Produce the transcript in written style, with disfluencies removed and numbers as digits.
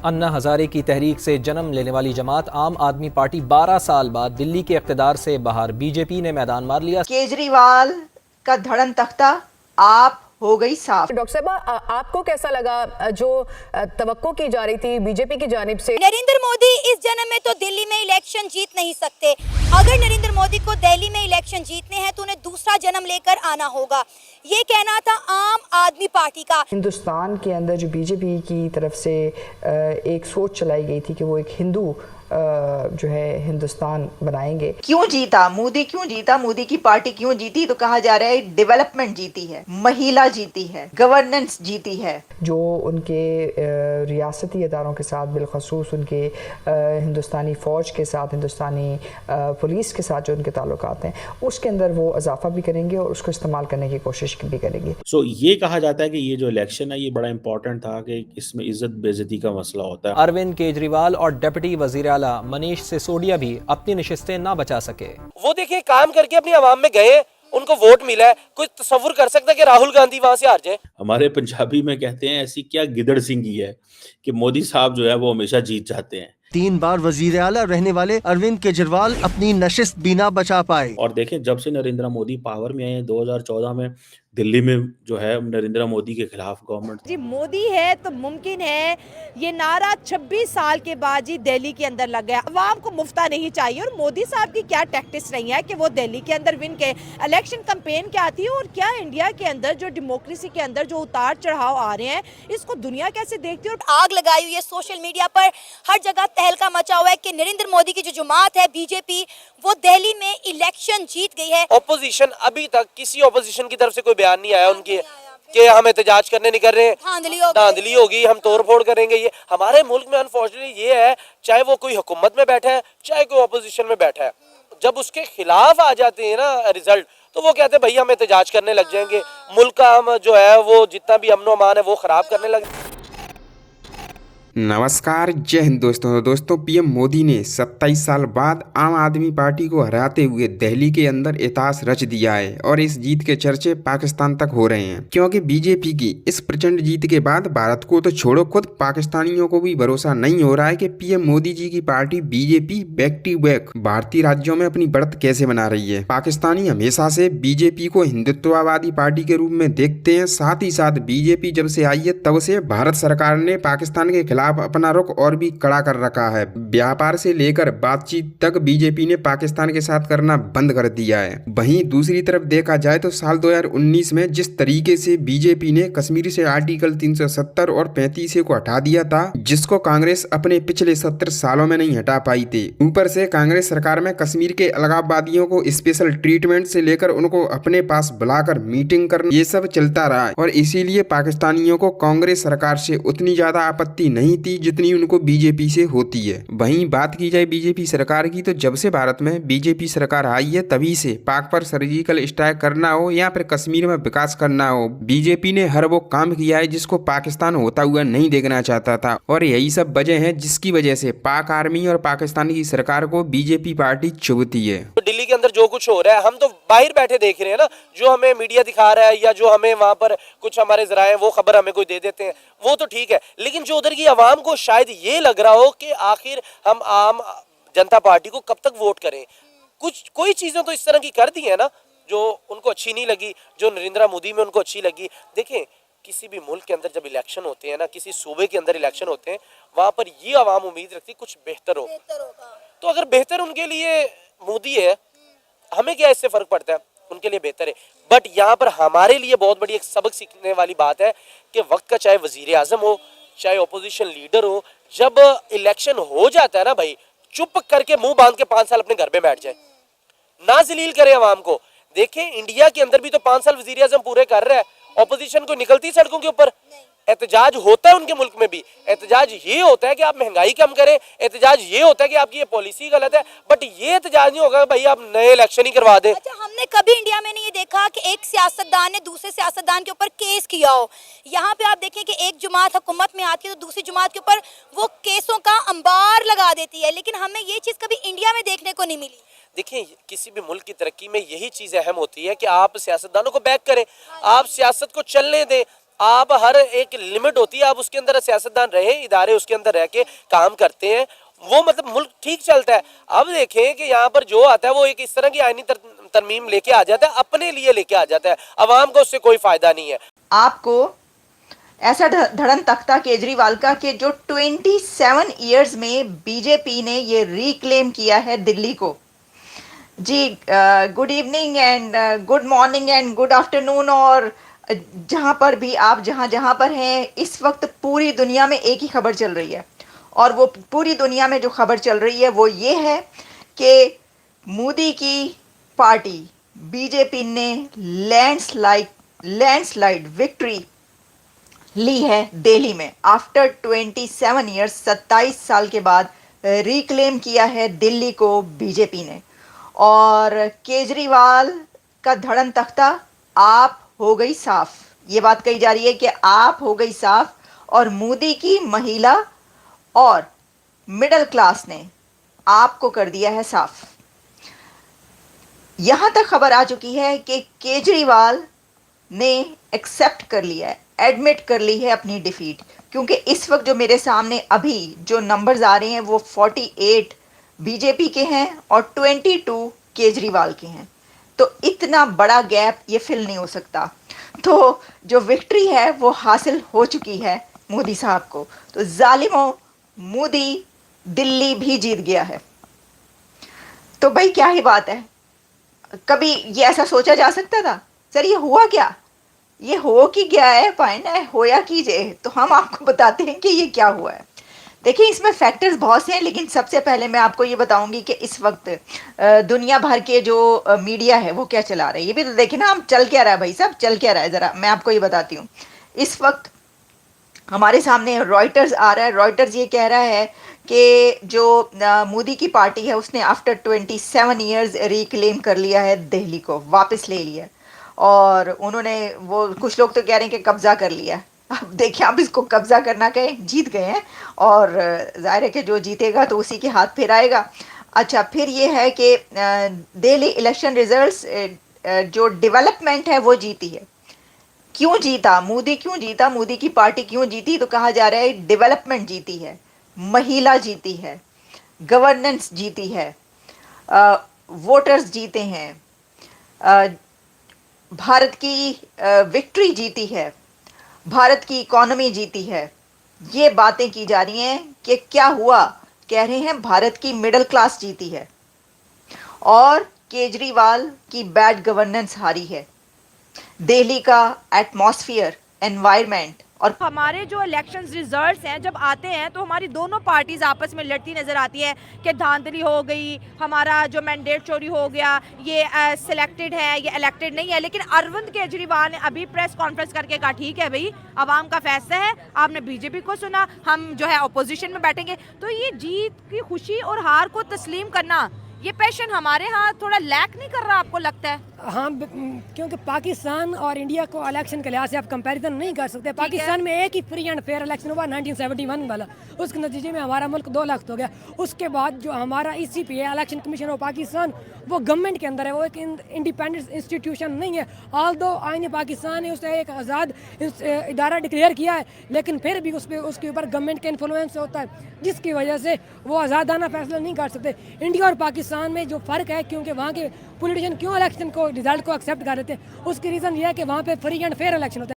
अन्ना हजारे की तहरीक से जन्म लेने वाली जमात आम आदमी पार्टी 12 साल बाद दिल्ली के इख्तिदार से बाहर, बीजेपी ने मैदान मार लिया। केजरीवाल का धड़न तख्ता आप हो गई साफ। डॉक्टर साहब, आपको कैसा लगा जो तवक्को की जा रही थी बीजेपी की जानिब से? नरेंद्र मोदी इस जन्म में तो दिल्ली में इलेक्शन जीत नहीं सकते। अगर नरेंद्र मोदी को दिल्ली में इलेक्शन जीतने हैं तो उन्हें दूसरा जन्म लेकर आना होगा। ये कहना था आम आदमी पार्टी का। हिंदुस्तान के अंदर जो बीजेपी की तरफ से एक सोच चलाई गई थी कि वो एक हिंदू जो है हिंदुस्तान बनाएंगे। क्यों जीता मोदी, क्यों जीता मोदी की पार्टी, क्यों जीती? तो कहा जा रहा है डेवलपमेंट जीती है, महिला जीती है, गवर्नेंस जीती है। जो उनके रियासती इदारों के साथ, बिलखसूस उनके हिंदुस्तानी फ़ौज के साथ, हिंदुस्तानी पुलिस के साथ जो उनके ताल्लुकात हैं, उसके अंदर वो इजाफा भी करेंगे और उसको इस्तेमाल करने की कोशिश भी करेंगे। ये कहा जाता है कि ये जो इलेक्शन है ये बड़ा इंपॉर्टेंट था कि इसमें इज्जत बेइज्जती का मसला होता है। अरविंद केजरीवाल और डिप्टी वजीर मनीष सिसोदिया भी अपनी निशिस्तें ना बचा सके। वो देखिए काम करके अपनी आवाम में गए, उनको वोट मिला है। कोई तसव्वुर कर सकता है कि राहुल गांधी वहां से हार जाए? हमारे पंजाबी में कहते हैं ऐसी क्या गिदड़ सिंगी है कि मोदी साहब जो है वो हमेशा जीत जाते हैं। 3 बार वजीर आला रहने वाले अरविंद केजरीवाल अपनी नशिस्त भी ना बचा पाए। और देखें, जब से नरेंद्र मोदी पावर में आए हैं 2014 में दिल्ली में जो है नरेंद्र मोदी के खिलाफ गवर्नमेंट जी मोदी है तो मुमकिन है। ये नारा 26 साल के बाद जी दिल्ली के अंदर लग गया। अवाम को मुफ्ता नहीं चाहिए। और मोदी साहब की क्या टैक्टिस रही है कि वो दिल्ली के अंदर विन के इलेक्शन कैंपेन क्या आती है और क्या इंडिया के अंदर जो डेमोक्रेसी के अंदर जो उतार चढ़ाव आ रहे हैं इसको दुनिया कैसे देखती है? और आग लगाई हुई है सोशल मीडिया पर, हर जगह तहलका मचा हुआ है कि नरेंद्र मोदी की जो जमात है बीजेपी, वो दिल्ली में इलेक्शन जीत गई है। ऑपोजिशन, अभी तक किसी ऑपोजिशन की तरफ से कोई बयान नहीं आया उनके कि हम एहतजाज करने नहीं कर रहे, धांधली होगी, हम तोड़फोड़ करेंगे। ये हमारे मुल्क में अनफॉर्चुनेटली ये है, चाहे वो कोई हुकूमत में बैठा है चाहे कोई ऑपोजिशन में बैठा है, जब उसके खिलाफ आ जाते हैं ना रिजल्ट, तो वो कहते हैं भाई हम एहतजाज करने लग जाएंगे, मुल्क का हम जो है वो जितना भी अमन अमान है वो खराब करने लग। नमस्कार, जय हिंद दोस्तों पीएम मोदी ने 27 साल बाद आम आदमी पार्टी को हराते हुए दिल्ली के अंदर इतिहास रच दिया है और इस जीत के चर्चे पाकिस्तान तक हो रहे हैं, क्योंकि बीजेपी की इस प्रचंड जीत के बाद भारत को तो छोड़ो खुद पाकिस्तानियों को भी भरोसा नहीं हो रहा है कि पीएम मोदी जी की पार्टी बीजेपी बैक टू बैक भारतीय राज्यों में अपनी बढ़त कैसे बना रही है। पाकिस्तानी हमेशा से बीजेपी को हिंदुत्ववादी पार्टी के रूप में देखते हैं। साथ ही साथ बीजेपी जब से आई है तब से भारत सरकार ने पाकिस्तान के खिलाफ अपना रुख और भी कड़ा कर रखा है। व्यापार से लेकर बातचीत तक बीजेपी ने पाकिस्तान के साथ करना बंद कर दिया है। वहीं दूसरी तरफ देखा जाए तो साल 2019 में जिस तरीके से बीजेपी ने कश्मीर से आर्टिकल 370 और 35 को हटा दिया था, जिसको कांग्रेस अपने पिछले 70 सालों में नहीं हटा पाई थी। ऊपर से कांग्रेस सरकार में कश्मीर के अलगाववादियों को स्पेशल ट्रीटमेंट से लेकर उनको अपने पास बुलाकर मीटिंग करना, ये सब चलता रहा है और इसीलिए पाकिस्तानियों को कांग्रेस सरकार से उतनी ज्यादा आपत्ति नहीं थी जितनी उनको बीजेपी से होती है। वहीं बात की जाए बीजेपी सरकार की, तो जब से भारत में बीजेपी सरकार आई है तभी से पाक पर सर्जिकल स्ट्राइक करना हो या फिर कश्मीर में विकास करना हो, बीजेपी ने हर वो काम किया है जिसको पाकिस्तान होता हुआ नहीं देखना चाहता था। और यही सब वजह है जिसकी वजह से पाक आर्मी और पाकिस्तान की सरकार को बीजेपी पार्टी चुभती है। दिल्ली के अंदर जो कुछ हो रहा है हम तो बाहर बैठे देख रहे हैं ना, जो हमें मीडिया दिखा रहा है या जो हमें वहां पर कुछ हमारे जराए वो खबर हमें कोई दे देते हैं, वो तो ठीक है। लेकिन जो उधर की आवाम को शायद ये लग रहा हो कि आखिर हम आम जनता पार्टी को कब तक वोट करें। कोई चीजें तो इस तरह की कर दी है ना जो उनको अच्छी नहीं लगी, जो नरेंद्र मोदी में उनको अच्छी लगी। देखें, किसी भी मुल्क के अंदर जब इलेक्शन होते हैं ना, किसी सूबे के अंदर इलेक्शन होते हैं, वहां पर ये आवाम उम्मीद रखती कुछ बेहतर हो। तो अगर बेहतर उनके लिए मोदी है, हमें क्या इससे फर्क पड़ता है, उनके लिए बेहतर है। बट यहाँ पर हमारे लिए बहुत बड़ी एक सबक सीखने वाली बात है कि वक्त का चाहे वजीर आजम हो चाहे ओपोजिशन लीडर हो, जब इलेक्शन हो जाता है ना भाई, चुप करके मुंह बांध के 5 साल अपने घर में बैठ जाए, ना जलील करे आवाम को। देखें, इंडिया के अंदर भी तो 5 साल वजीर आजम पूरे कर रहा है, ऑपोजिशन को निकलती सड़कों के ऊपर। एहतजाज होता है उनके मुल्क में भी, एहतजाज ये होता है कि आप महंगाई कम करें, एहतजाज ये होता है कि आपकी ये पॉलिसी गलत है, बट ये एहतजाज नहीं होगा भाई आप नए इलेक्शन ही करवा दें। अच्छा, हमने कभी इंडिया में नहीं ये देखा कि एक सियासतदान ने दूसरे सियासतदान के ऊपर केस किया हो। यहाँ पे आप देखें कि एक जमात हुकूमत में आती है तो दूसरी जमात के ऊपर वो केसों का अंबार लगा देती है, लेकिन हमें ये चीज कभी इंडिया में देखने को नहीं मिली। देखिए, किसी भी मुल्क की तरक्की में यही चीज अहम होती है कि आप सियासतदानों को बैक करें, आप सियासत को चलने दें। आप हर एक लिमिट होती है, आप उसके अंदर सियासतदान रहे, इदारे उसके अंदर रह के काम करते हैं, वो मतलब मुल्क ठीक चलता है। अब देखें कि यहाँ पर जो आता है वो एक इस तरह की आईनी तरमीम लेके आ जाता है, अपने लिए लेके आ जाता है, अवाम को उससे कोई फायदा नहीं है। आपको ऐसा धड़न तख्ता केजरीवाल का कि जो 27 इयर्स में बीजेपी ने ये रिक्लेम किया है दिल्ली को। जी good evening and good morning and good afternoon, और जहाँ पर भी आप जहाँ पर हैं इस वक्त पूरी दुनिया में एक ही खबर चल रही है, और वो पूरी दुनिया में जो खबर चल रही है वो ये है कि मोदी की पार्टी बीजेपी ने लैंडस्लाइड विक्ट्री ली है दिल्ली में। आफ्टर 27 ईयर्स, 27 साल के बाद रिक्लेम किया है दिल्ली को बीजेपी ने। और केजरीवाल का धड़न तख्ता आप हो गई साफ, ये बात कही जा रही है कि आप हो गई साफ, और मोदी की महिला और मिडिल क्लास ने आपको कर दिया है साफ। यहां तक खबर आ चुकी है कि केजरीवाल ने एक्सेप्ट कर लिया है, एडमिट कर ली है अपनी डिफीट, क्योंकि इस वक्त जो मेरे सामने अभी जो नंबर्स आ रहे हैं वो 48 बीजेपी के हैं और 22 केजरीवाल के हैं। तो इतना बड़ा गैप ये फिल नहीं हो सकता। तो जो विक्ट्री है वो हासिल हो चुकी है मोदी साहब को। तो जालिमों, मोदी दिल्ली भी जीत गया है। तो भाई क्या ही बात है, कभी ये ऐसा सोचा जा सकता था? सर ये हुआ क्या, ये हो कि गया है, पाए होया कीजिए। तो हम आपको बताते हैं कि ये क्या हुआ है। देखिए इसमें फैक्टर्स बहुत से हैं, लेकिन सबसे पहले मैं आपको ये बताऊंगी कि इस वक्त दुनिया भर के जो मीडिया है वो क्या चला रहा है। ये भी तो देखिए ना, हम चल क्या रहा है भाई साहब, चल क्या रहा है, ज़रा मैं आपको ये बताती हूँ। इस वक्त हमारे सामने रॉयटर्स आ रहा है। रॉयटर्स ये कह रहा है कि जो मोदी की पार्टी है उसने आफ्टर 27 ईयर्स रिक्लेम कर लिया है दिल्ली को, वापस ले लिया। और उन्होंने वो कुछ लोग तो कह रहे हैं कि कब्जा कर लिया। अब देखिए, आप इसको कब्जा करना कहें, जीत गए हैं, और जाहिर है कि जो जीतेगा तो उसी के हाथ फिर आएगा। अच्छा, फिर ये है कि दिल्ली इलेक्शन रिजल्ट्स जो डेवलपमेंट है वो जीती है। क्यों जीता मोदी, क्यों जीता मोदी की पार्टी, क्यों जीती? तो कहा जा रहा है डेवलपमेंट जीती है, महिला जीती है, गवर्नेंस जीती है, वोटर्स जीते हैं, भारत की विक्ट्री जीती है, भारत की इकोनॉमी जीती है। ये बातें की जा रही हैं कि क्या हुआ, कह रहे हैं भारत की मिडिल क्लास जीती है और केजरीवाल की बैड गवर्नेंस हारी है। दिल्ली का एटमॉस्फेयर, एनवायरनमेंट, और हमारे जो इलेक्शंस रिजल्ट्स हैं जब आते हैं तो हमारी दोनों पार्टीज आपस में लड़ती नजर आती है कि धांधली हो गई, हमारा जो मैंडेट चोरी हो गया, ये सिलेक्टेड है, ये इलेक्टेड नहीं है। लेकिन अरविंद केजरीवाल ने अभी प्रेस कॉन्फ्रेंस करके कहा ठीक है भाई, आवाम का फैसला है, आपने बीजेपी को सुना, हम जो है अपोजिशन में बैठेंगे। तो ये जीत की खुशी और हार को तस्लीम करना, ये पैशन हमारे यहाँ थोड़ा लैक नहीं कर रहा, आपको लगता है? हाँ, क्योंकि पाकिस्तान और इंडिया को इलेक्शन के लिहाज से आप कंपैरिजन नहीं कर सकते। पाकिस्तान में एक ही फ्री एंड फेयर इलेक्शन हुआ 1971 वाला, उसके नतीजे में हमारा मुल्क 2 लाख हो गया। उसके बाद जो हमारा ECP है, इलेक्शन कमीशन ऑफ पाकिस्तान, वो गवर्नमेंट के अंदर है, वो एक इंडिपेंडेंट इंस्टीट्यूशन नहीं है। ऑल्दो आईन पाकिस्तान ने उसे एक आज़ाद इदारा डिक्लेयर किया है, लेकिन फिर भी उसके ऊपर गवर्नमेंट का इन्फ्लुएंस होता है, जिसकी वजह से वो आज़ादाना फैसला नहीं कर सकते। इंडिया और पाकिस्तान में जो फ़र्क है, क्योंकि वहाँ के पॉलिटिशियन क्यों इलेक्शन को रिजल्ट को एक्सेप्ट कर देते हैं, उसकी रीज़न ये है कि वहाँ पे फ्री एंड फेयर इलेक्शन होता है।